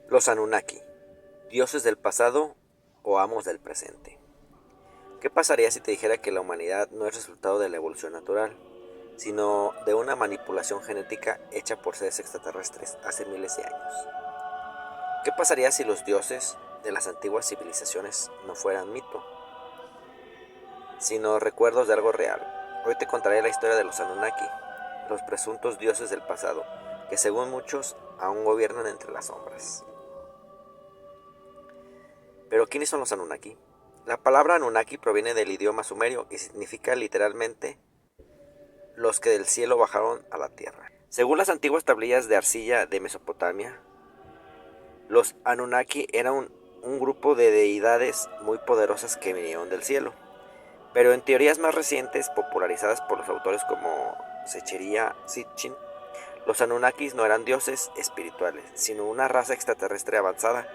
Los Anunnaki, dioses del pasado o amos del presente. ¿Qué pasaría si te dijera que la humanidad no es resultado de la evolución natural, sino de una manipulación genética hecha por seres extraterrestres hace miles de años? ¿Qué pasaría si los dioses de las antiguas civilizaciones no fueran mito, sino recuerdos de algo real? Hoy te contaré la historia de los Anunnaki, los presuntos dioses del pasado, que según muchos aún gobiernan entre las sombras. Pero ¿quiénes son los Anunnaki? La palabra Anunnaki proviene del idioma sumerio y significa literalmente los que del cielo bajaron a la tierra. Según las antiguas tablillas de arcilla de Mesopotamia, los Anunnaki eran un grupo de deidades muy poderosas que vinieron del cielo. Pero en teorías más recientes, popularizadas por los autores como Secheria Sitchin, los Anunnakis no eran dioses espirituales, sino una raza extraterrestre avanzada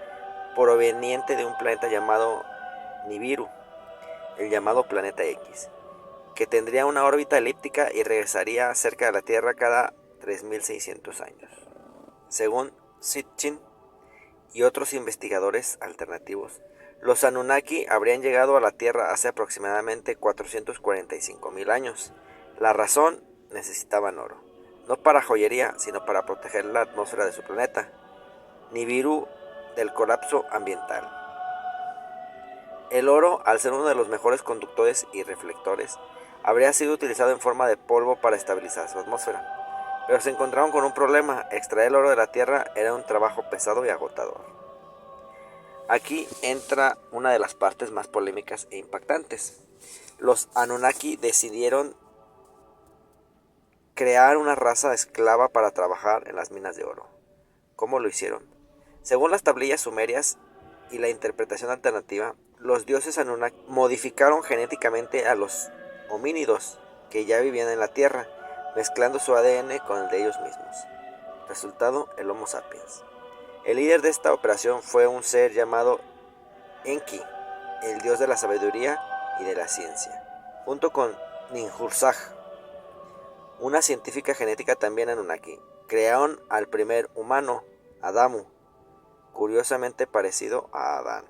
proveniente de un planeta llamado Nibiru, el llamado Planeta X, que tendría una órbita elíptica y regresaría cerca de la Tierra cada 3600 años. Según Sitchin y otros investigadores alternativos, los Anunnaki habrían llegado a la Tierra hace aproximadamente 445.000 años. La razón: necesitaban oro, no para joyería, sino para proteger la atmósfera de su planeta, Nibiru, del colapso ambiental. El oro, al ser uno de los mejores conductores y reflectores, habría sido utilizado en forma de polvo para estabilizar su atmósfera. Pero se encontraron con un problema: extraer el oro de la Tierra era un trabajo pesado y agotador. Aquí entra una de las partes más polémicas e impactantes. Los Anunnaki decidieron crear una raza esclava para trabajar en las minas de oro. ¿Cómo lo hicieron? Según las tablillas sumerias y la interpretación alternativa, los dioses Anunnaki modificaron genéticamente a los homínidos que ya vivían en la Tierra, mezclando su ADN con el de ellos mismos. Resultado: el Homo sapiens. El líder de esta operación fue un ser llamado Enki, el dios de la sabiduría y de la ciencia, junto con Ninhursag, una científica genética también Anunnaki. Crearon al primer humano, Adamu, curiosamente parecido a Adán.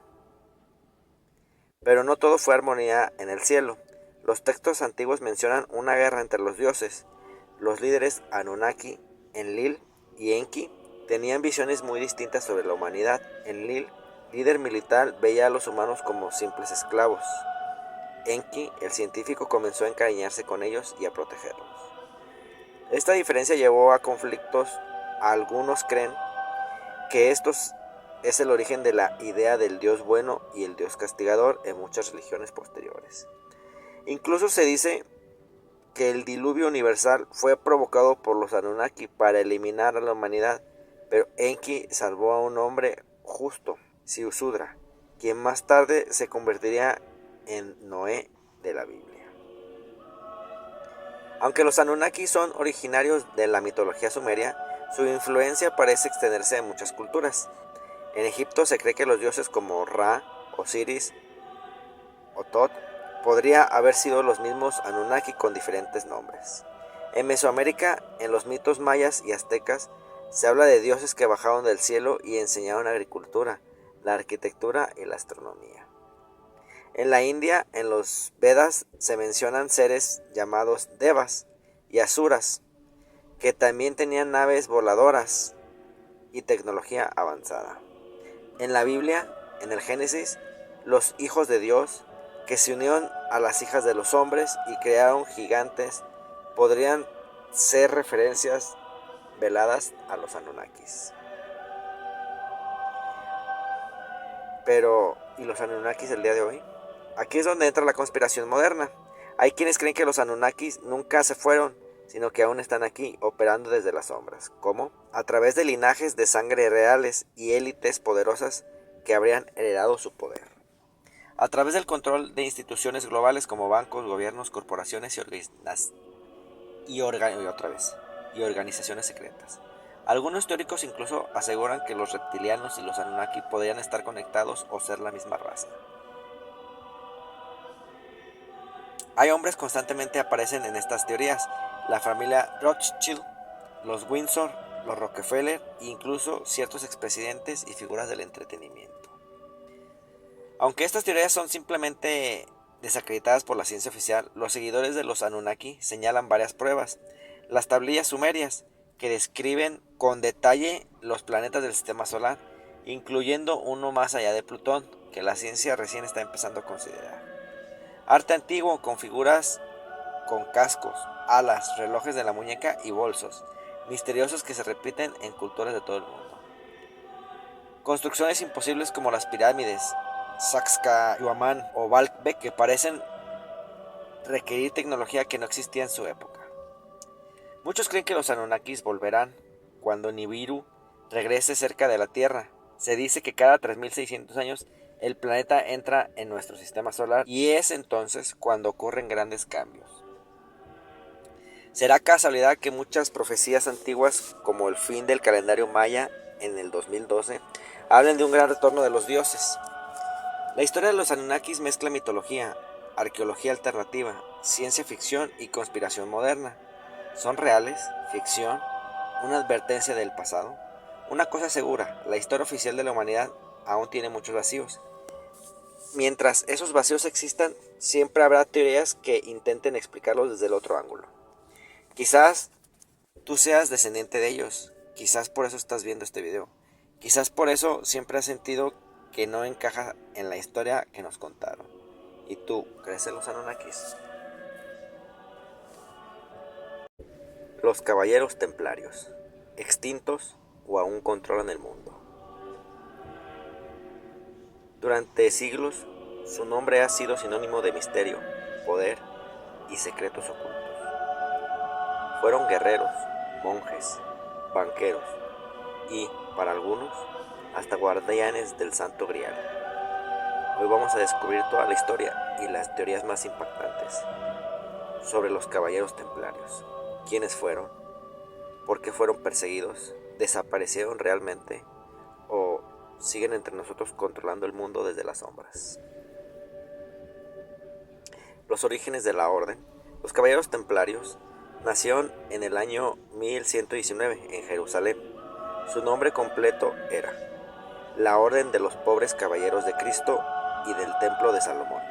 Pero no todo fue armonía en el cielo. Los textos antiguos mencionan una guerra entre los dioses. Los líderes Anunnaki, Enlil y Enki, tenían visiones muy distintas sobre la humanidad. Enlil, líder militar, veía a los humanos como simples esclavos. Enki, el científico, comenzó a encariñarse con ellos y a protegerlos. Esta diferencia llevó a conflictos. Algunos creen que esto es el origen de la idea del Dios bueno y el Dios castigador en muchas religiones posteriores. Incluso se dice que el diluvio universal fue provocado por los Anunnaki para eliminar a la humanidad, pero Enki salvó a un hombre justo, Ziusudra, quien más tarde se convertiría en Noé de la Biblia. Aunque los Anunnaki son originarios de la mitología sumeria, su influencia parece extenderse a muchas culturas. En Egipto se cree que los dioses como Ra, Osiris o Tot podría haber sido los mismos Anunnaki con diferentes nombres. En Mesoamérica, en los mitos mayas y aztecas, se habla de dioses que bajaron del cielo y enseñaron la agricultura, la arquitectura y la astronomía. En la India, en los Vedas, se mencionan seres llamados Devas y Asuras, que también tenían naves voladoras y tecnología avanzada. En la Biblia, en el Génesis, los hijos de Dios, que se unieron a las hijas de los hombres y crearon gigantes, podrían ser referencias veladas a los Anunnakis. Pero, ¿y los Anunnakis el día de hoy? Aquí es donde entra la conspiración moderna. Hay quienes creen que los Anunnakis nunca se fueron, sino que aún están aquí, operando desde las sombras. ¿Cómo? A través de linajes de sangre reales y élites poderosas que habrían heredado su poder. A través del control de instituciones globales como bancos, gobiernos, corporaciones y organizaciones secretas. Algunos teóricos incluso aseguran que los reptilianos y los Anunnaki podrían estar conectados o ser la misma raza. Hay hombres constantemente aparecen en estas teorías: la familia Rothschild, los Windsor, los Rockefeller e incluso ciertos expresidentes y figuras del entretenimiento. Aunque estas teorías son simplemente desacreditadas por la ciencia oficial, los seguidores de los Anunnaki señalan varias pruebas. Las tablillas sumerias, que describen con detalle los planetas del sistema solar, incluyendo uno más allá de Plutón, que la ciencia recién está empezando a considerar. Arte antiguo con figuras con cascos, alas, relojes de la muñeca y bolsos, misteriosos que se repiten en culturas de todo el mundo. Construcciones imposibles como las pirámides, Sacsayhuamán o Baalbek, que parecen requerir tecnología que no existía en su época. Muchos creen que los Anunnakis volverán cuando Nibiru regrese cerca de la Tierra. Se dice que cada 3600 años el planeta entra en nuestro sistema solar y es entonces cuando ocurren grandes cambios. ¿Será casualidad que muchas profecías antiguas, como el fin del calendario maya en el 2012, hablen de un gran retorno de los dioses? La historia de los Anunnakis mezcla mitología, arqueología alternativa, ciencia ficción y conspiración moderna. ¿Son reales? ¿Ficción? ¿Una advertencia del pasado? Una cosa segura, la historia oficial de la humanidad aún tiene muchos vacíos. Mientras esos vacíos existan, siempre habrá teorías que intenten explicarlos desde el otro ángulo. Quizás tú seas descendiente de ellos, quizás por eso estás viendo este video, quizás por eso siempre has sentido que no encaja en la historia que nos contaron. ¿Y tú crees en los Anunnakis? Los caballeros templarios, extintos o aún controlan el mundo. Durante siglos, su nombre ha sido sinónimo de misterio, poder y secretos ocultos. Fueron guerreros, monjes, banqueros y, para algunos, hasta guardianes del Santo Grial. Hoy vamos a descubrir toda la historia y las teorías más impactantes sobre los caballeros templarios. ¿Quiénes fueron? ¿Por qué fueron perseguidos? ¿Desaparecieron realmente? ¿O siguen entre nosotros controlando el mundo desde las sombras? Los orígenes de la orden. Los caballeros templarios nacieron en el año 1119 en Jerusalén. Su nombre completo era la Orden de los Pobres Caballeros de Cristo y del Templo de Salomón.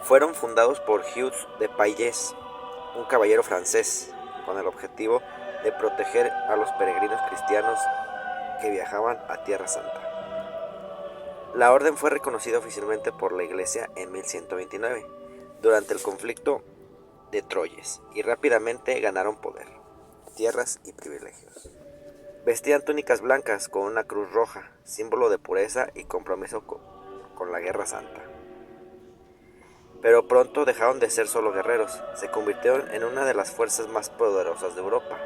Fueron fundados por Hughes de Payés, un caballero francés, con el objetivo de proteger a los peregrinos cristianos que viajaban a Tierra Santa. La orden fue reconocida oficialmente por la Iglesia en 1129, durante el conflicto de Troyes, y rápidamente ganaron poder, tierras y privilegios. Vestían túnicas blancas con una cruz roja, símbolo de pureza y compromiso con la Guerra Santa. Pero pronto dejaron de ser solo guerreros, se convirtieron en una de las fuerzas más poderosas de Europa.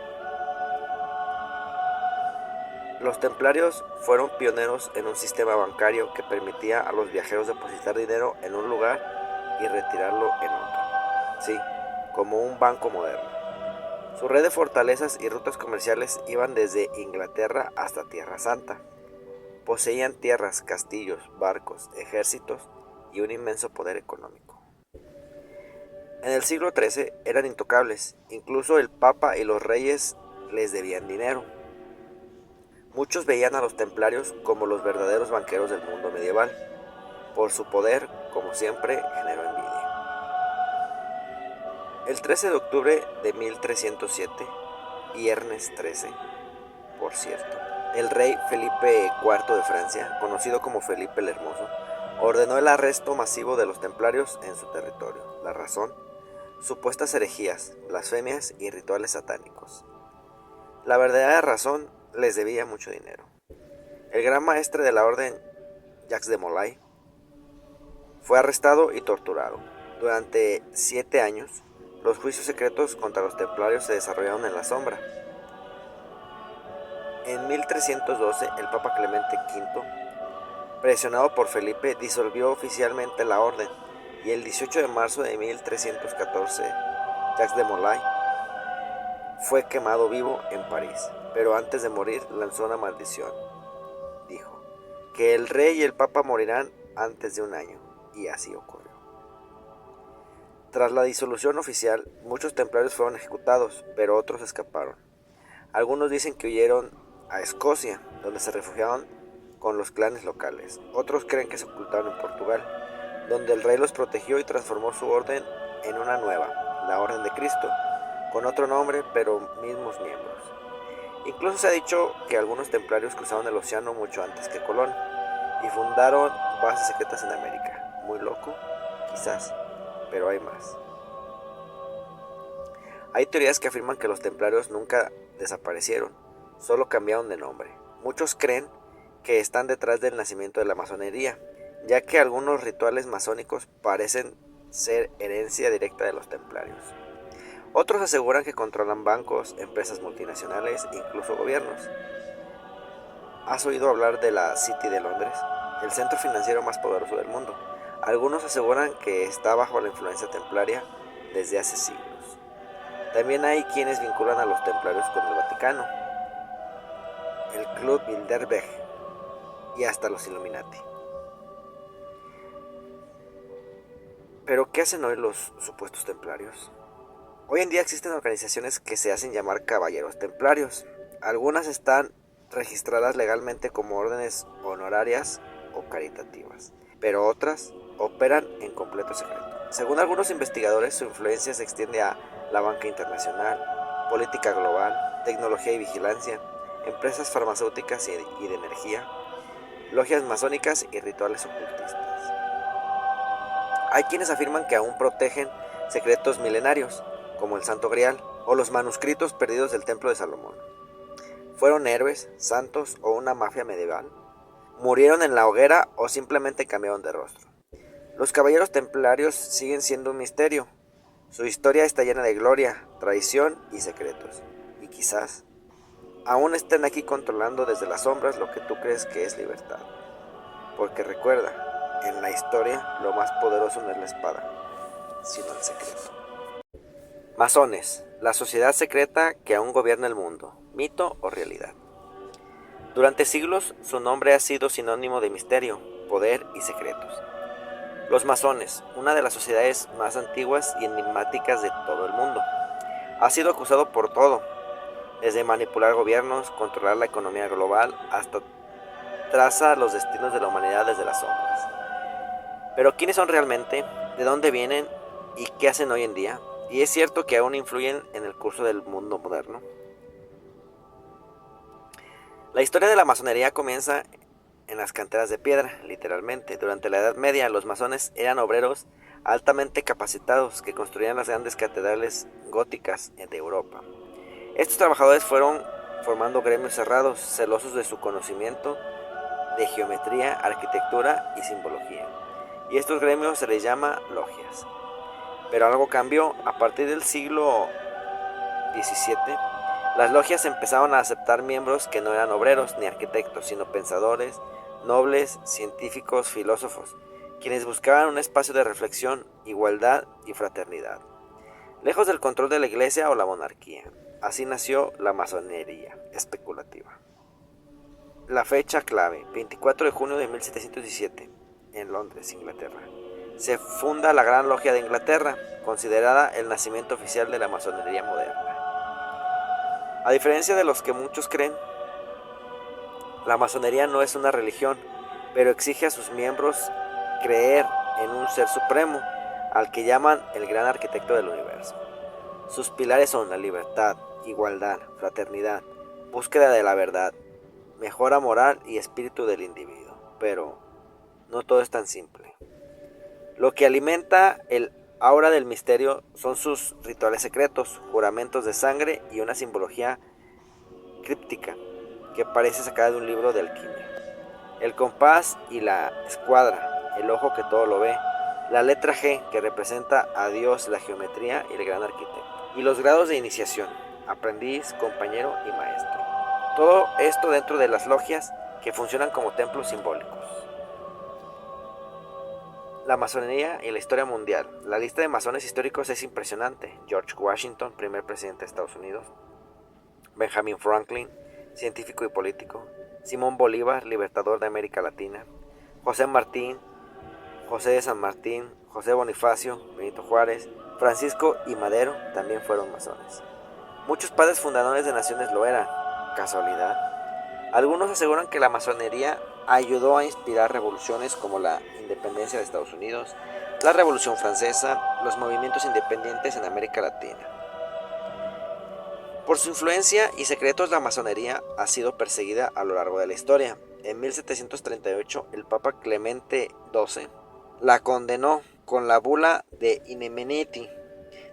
Los templarios fueron pioneros en un sistema bancario que permitía a los viajeros depositar dinero en un lugar y retirarlo en otro. Sí, como un banco moderno. Su red de fortalezas y rutas comerciales iban desde Inglaterra hasta Tierra Santa. Poseían tierras, castillos, barcos, ejércitos y un inmenso poder económico. En el siglo XIII eran intocables, incluso el Papa y los reyes les debían dinero. Muchos veían a los templarios como los verdaderos banqueros del mundo medieval. Por su poder, como siempre, generó envidia. El 13 de octubre de 1307, viernes 13, por cierto, el rey Felipe IV de Francia, conocido como Felipe el Hermoso, ordenó el arresto masivo de los templarios en su territorio. La razón: supuestas herejías, blasfemias y rituales satánicos. La verdadera razón: les debía mucho dinero. El gran maestre de la orden, Jacques de Molay, fue arrestado y torturado. Durante 7 años, los juicios secretos contra los templarios se desarrollaron en la sombra. En 1312, el Papa Clemente V, presionado por Felipe, disolvió oficialmente la orden, y el 18 de marzo de 1314, Jacques de Molay fue quemado vivo en París, pero antes de morir lanzó una maldición. Dijo que el rey y el Papa morirán antes de un año, y así ocurrió. Tras la disolución oficial, muchos templarios fueron ejecutados, pero otros escaparon. Algunos dicen que huyeron a Escocia, donde se refugiaron con los clanes locales. Otros creen que se ocultaron en Portugal, donde el rey los protegió y transformó su orden en una nueva, la Orden de Cristo, con otro nombre pero mismos miembros. Incluso se ha dicho que algunos templarios cruzaron el océano mucho antes que Colón y fundaron bases secretas en América. Muy loco, quizás, pero hay más. Hay teorías que afirman que los templarios nunca desaparecieron, solo cambiaron de nombre. Muchos creen que están detrás del nacimiento de la masonería, ya que algunos rituales masónicos parecen ser herencia directa de los templarios. Otros aseguran que controlan bancos, empresas multinacionales e incluso gobiernos. ¿Has oído hablar de la City de Londres, el centro financiero más poderoso del mundo? Algunos aseguran que está bajo la influencia templaria desde hace siglos. También hay quienes vinculan a los templarios con el Vaticano, el Club Bilderberg y hasta los Illuminati. ¿Pero qué hacen hoy los supuestos templarios? Hoy en día existen organizaciones que se hacen llamar caballeros templarios. Algunas están registradas legalmente como órdenes honorarias o caritativas, pero otras operan en completo secreto. Según algunos investigadores, su influencia se extiende a la banca internacional, política global, tecnología y vigilancia, empresas farmacéuticas y de energía, logias masónicas y rituales ocultistas. Hay quienes afirman que aún protegen secretos milenarios, como el Santo Grial o los manuscritos perdidos del Templo de Salomón. ¿Fueron héroes, santos o una mafia medieval? ¿Murieron en la hoguera o simplemente cambiaron de rostro? Los caballeros templarios siguen siendo un misterio. Su historia está llena de gloria, traición y secretos. Y quizás aún estén aquí controlando desde las sombras lo que tú crees que es libertad. Porque recuerda, en la historia lo más poderoso no es la espada, sino el secreto. Masones, la sociedad secreta que aún gobierna el mundo, mito o realidad. Durante siglos su nombre ha sido sinónimo de misterio, poder y secretos. Los masones, una de las sociedades más antiguas y enigmáticas de todo el mundo, ha sido acusado por todo, desde manipular gobiernos, controlar la economía global, hasta traza los destinos de la humanidad desde las sombras. Pero ¿quiénes son realmente? ¿De dónde vienen? ¿Y qué hacen hoy en día? ¿Y es cierto que aún influyen en el curso del mundo moderno? La historia de la masonería comienza en las canteras de piedra, literalmente. Durante la Edad Media, los masones eran obreros altamente capacitados que construían las grandes catedrales góticas de Europa. Estos trabajadores fueron formando gremios cerrados, celosos de su conocimiento de geometría, arquitectura y simbología. Y estos gremios se les llama logias. Pero algo cambió. A partir del siglo XVII, las logias empezaron a aceptar miembros que no eran obreros ni arquitectos, sino pensadores, nobles, científicos, filósofos, quienes buscaban un espacio de reflexión, igualdad y fraternidad, lejos del control de la iglesia o la monarquía. Así nació la masonería especulativa. La fecha clave, 24 de junio de 1717, en Londres, Inglaterra. Se funda la Gran Logia de Inglaterra, considerada el nacimiento oficial de la masonería moderna. A diferencia de los que muchos creen, la masonería no es una religión, pero exige a sus miembros creer en un ser supremo, al que llaman el gran arquitecto del universo. Sus pilares son la libertad, igualdad, fraternidad, búsqueda de la verdad, mejora moral y espíritu del individuo. Pero no todo es tan simple. Lo que alimenta el aura del misterio son sus rituales secretos, juramentos de sangre y una simbología críptica que parece sacada de un libro de alquimia. El compás y la escuadra, el ojo que todo lo ve, la letra G que representa a Dios, la geometría y el gran arquitecto. Y los grados de iniciación, aprendiz, compañero y maestro. Todo esto dentro de las logias que funcionan como templos simbólicos. La masonería y la historia mundial. La lista de masones históricos es impresionante. George Washington, primer presidente de Estados Unidos. Benjamin Franklin, científico y político. Simón Bolívar, libertador de América Latina. José Martín, José de San Martín, José Bonifacio, Benito Juárez, Francisco y Madero también fueron masones. Muchos padres fundadores de naciones lo eran. ¿Casualidad? Algunos aseguran que la masonería ayudó a inspirar revoluciones como la independencia de Estados Unidos, la Revolución Francesa, los movimientos independientes en América Latina. Por su influencia y secretos, la masonería ha sido perseguida a lo largo de la historia. En 1738, el Papa Clemente XII la condenó con la bula de Inemeniti.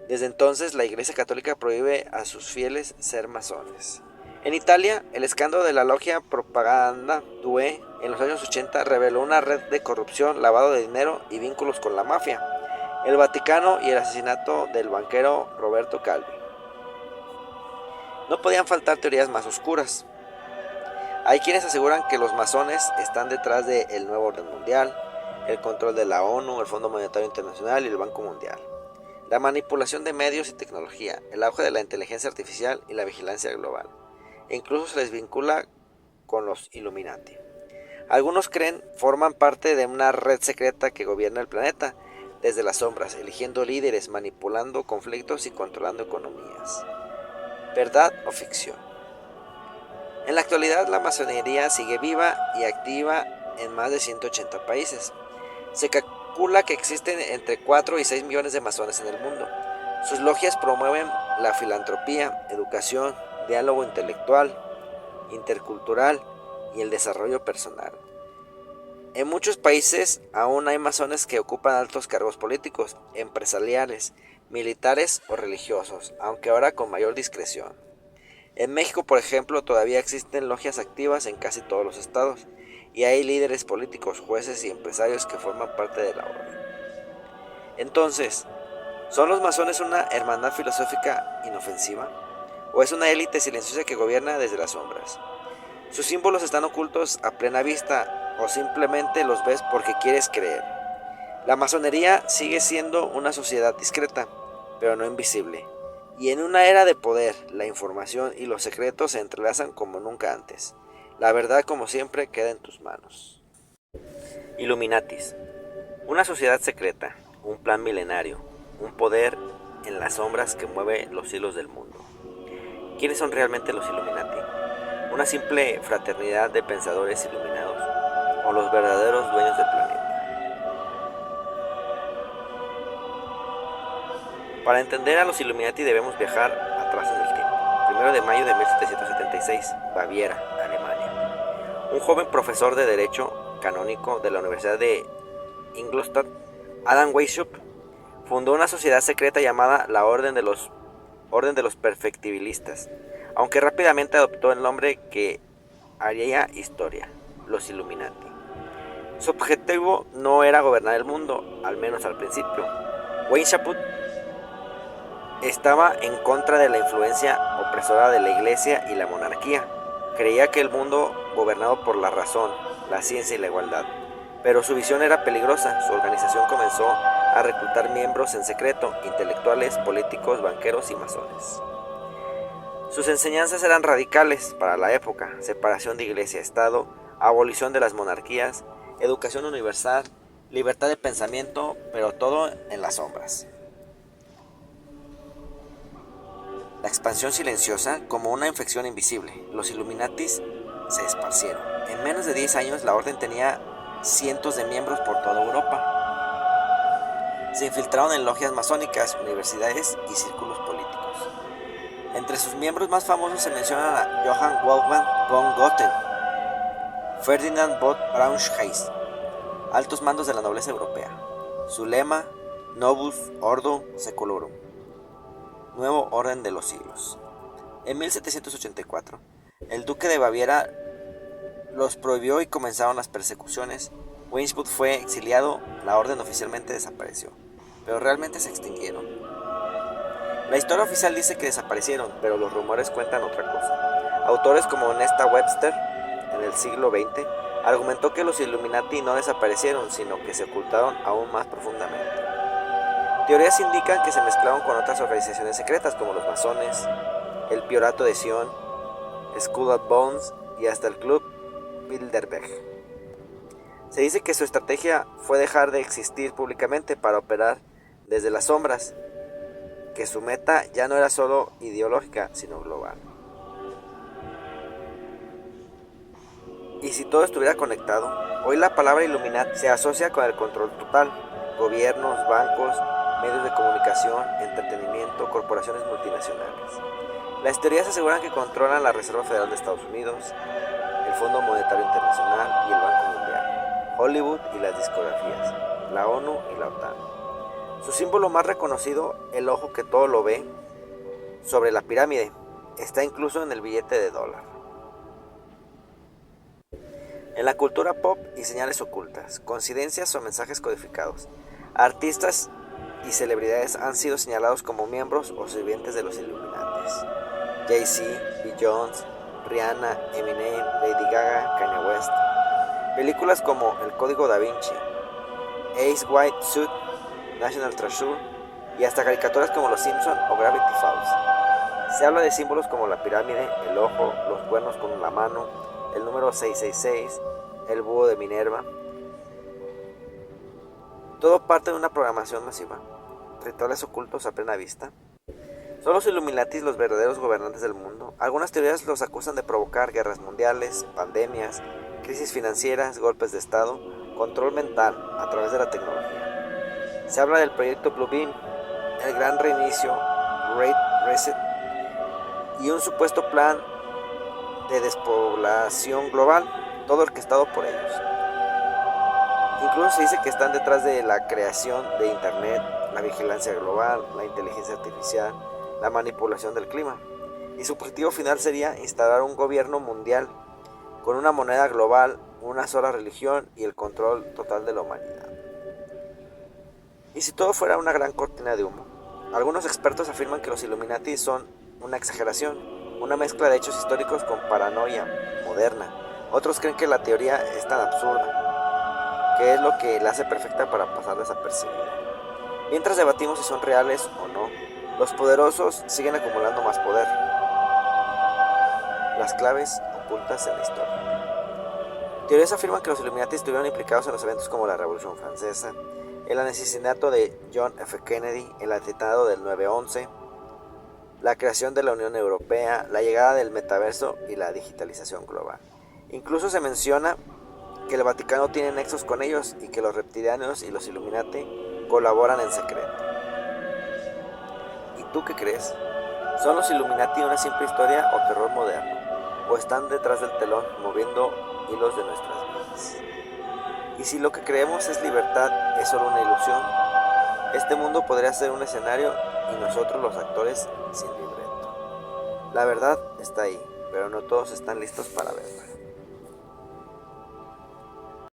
Desde entonces, la Iglesia Católica prohíbe a sus fieles ser masones. En Italia, el escándalo de la logia Propaganda Due en los años 80 reveló una red de corrupción, lavado de dinero y vínculos con la mafia, el Vaticano y el asesinato del banquero Roberto Calvi. No podían faltar teorías más oscuras. Hay quienes aseguran que los masones están detrás del nuevo orden mundial, el control de la ONU, el Fondo Monetario Internacional y el Banco Mundial, la manipulación de medios y tecnología, el auge de la inteligencia artificial y la vigilancia global. E incluso se les vincula con los Illuminati. Algunos creen forman parte de una red secreta que gobierna el planeta desde las sombras, eligiendo líderes, manipulando conflictos y controlando economías. ¿Verdad o ficción? En la actualidad, la masonería sigue viva y activa en más de 180 países. Se calcula que existen entre 4 y 6 millones de masones en el mundo. Sus logias promueven la filantropía, educación, diálogo intelectual, intercultural y el desarrollo personal. En muchos países aún hay masones que ocupan altos cargos políticos, empresariales, militares o religiosos, aunque ahora con mayor discreción. En México, por ejemplo, todavía existen logias activas en casi todos los estados, y hay líderes políticos, jueces y empresarios que forman parte de la orden. Entonces, ¿son los masones una hermandad filosófica inofensiva? ¿O es una élite silenciosa que gobierna desde las sombras? ¿Sus símbolos están ocultos a plena vista o simplemente los ves porque quieres creer? La masonería sigue siendo una sociedad discreta, pero no invisible. Y en una era de poder, la información y los secretos se entrelazan como nunca antes. La verdad, como siempre, queda en tus manos. Illuminatis. Una sociedad secreta, un plan milenario, un poder en las sombras que mueve los hilos del mundo. ¿Quiénes son realmente los Illuminati? ¿Una simple fraternidad de pensadores iluminados o los verdaderos dueños del planeta? Para entender a los Illuminati debemos viajar atrás en el tiempo. 1 de mayo de 1776, Baviera, Alemania. Un joven profesor de Derecho canónico de la Universidad de Ingolstadt, Adam Weishaupt, fundó una sociedad secreta llamada la Orden de los Perfectibilistas, aunque rápidamente adoptó el nombre que haría historia, los Illuminati. Su objetivo no era gobernar el mundo, al menos al principio. Weishaupt estaba en contra de la influencia opresora de la Iglesia y la monarquía. Creía que el mundo gobernado por la razón, la ciencia y la igualdad. Pero su visión era peligrosa. Su organización comenzó a reclutar miembros en secreto, intelectuales, políticos, banqueros y masones. Sus enseñanzas eran radicales para la época: separación de Iglesia y Estado, abolición de las monarquías, educación universal, libertad de pensamiento, pero todo en las sombras. La expansión silenciosa, como una infección invisible. Los Illuminatis se esparcieron. En menos de 10 años la orden tenía cientos de miembros por toda Europa. Se infiltraron en logias masónicas, universidades y círculos políticos. Entre sus miembros más famosos se mencionan a Johann Wolfgang von Goethe, Ferdinand von Braunschweig, altos mandos de la nobleza europea. Su lema: Novus Ordo Seclorum, nuevo orden de los siglos. En 1784, el duque de Baviera los prohibió y comenzaron las persecuciones. Weishaupt fue exiliado, la orden oficialmente desapareció, pero realmente se extinguieron. La historia oficial dice que desaparecieron, pero los rumores cuentan otra cosa. Autores como Nesta Webster, en el siglo XX, argumentó que los Illuminati no desaparecieron, sino que se ocultaron aún más profundamente. Teorías indican que se mezclaron con otras organizaciones secretas como los masones, el Priorato de Sion, Skull and Bones y hasta el Club Bilderberg. Se dice que su estrategia fue dejar de existir públicamente para operar desde las sombras, que su meta ya no era solo ideológica, sino global. Y si todo estuviera conectado, hoy la palabra Illuminati se asocia con el control total. Gobiernos, bancos, medios de comunicación, entretenimiento, corporaciones multinacionales. Las teorías aseguran que controlan la Reserva Federal de Estados Unidos, el Fondo Monetario Internacional y el Banco Mundial, Hollywood y las discografías, la ONU y la OTAN. Su símbolo más reconocido, el ojo que todo lo ve, sobre la pirámide, está incluso en el billete de dólar. En la cultura pop y señales ocultas, coincidencias o mensajes codificados, artistas y celebridades han sido señalados como miembros o sirvientes de los Illuminatis. Jay-Z, Beyoncé, Rihanna, Eminem, Lady Gaga, Kanye West. Películas como El Código Da Vinci, Ace White Suit, National Treasure y hasta caricaturas como Los Simpson o Gravity Falls. Se habla de símbolos como la pirámide, el ojo, los cuernos con la mano, el número 666, el búho de Minerva. Todo parte de una programación masiva, rituales ocultos a plena vista. ¿Son los Illuminatis los verdaderos gobernantes del mundo? Algunas teorías los acusan de provocar guerras mundiales, pandemias, crisis financieras, golpes de estado, control mental a través de la tecnología. Se habla del proyecto Blue Beam, el gran reinicio, Great Reset, y un supuesto plan de despoblación global, todo orquestado por ellos. Incluso se dice que están detrás de la creación de Internet, la vigilancia global, la inteligencia artificial, la manipulación del clima. Y su objetivo final sería instalar un gobierno mundial con una moneda global, una sola religión y el control total de la humanidad. Y si todo fuera una gran cortina de humo, algunos expertos afirman que los Illuminati son una exageración, una mezcla de hechos históricos con paranoia moderna. Otros creen que la teoría es tan absurda, que es lo que la hace perfecta para pasar desapercibida. Mientras debatimos si son reales o no, los poderosos siguen acumulando más poder. Las claves ocultas en la historia. Teorías afirman que los Illuminati estuvieron implicados en los eventos como la Revolución Francesa, el asesinato de John F. Kennedy, el atentado del 9/11, la creación de la Unión Europea, la llegada del metaverso y la digitalización global. Incluso se menciona que el Vaticano tiene nexos con ellos y que los reptilianos y los Illuminati colaboran en secreto. ¿Y tú qué crees? ¿Son los Illuminati una simple historia o terror moderno? ¿O están detrás del telón moviendo hilos de nuestras vidas? Y si lo que creemos es libertad, es solo una ilusión, este mundo podría ser un escenario y nosotros los actores sin libreto. La verdad está ahí, pero no todos están listos para verla.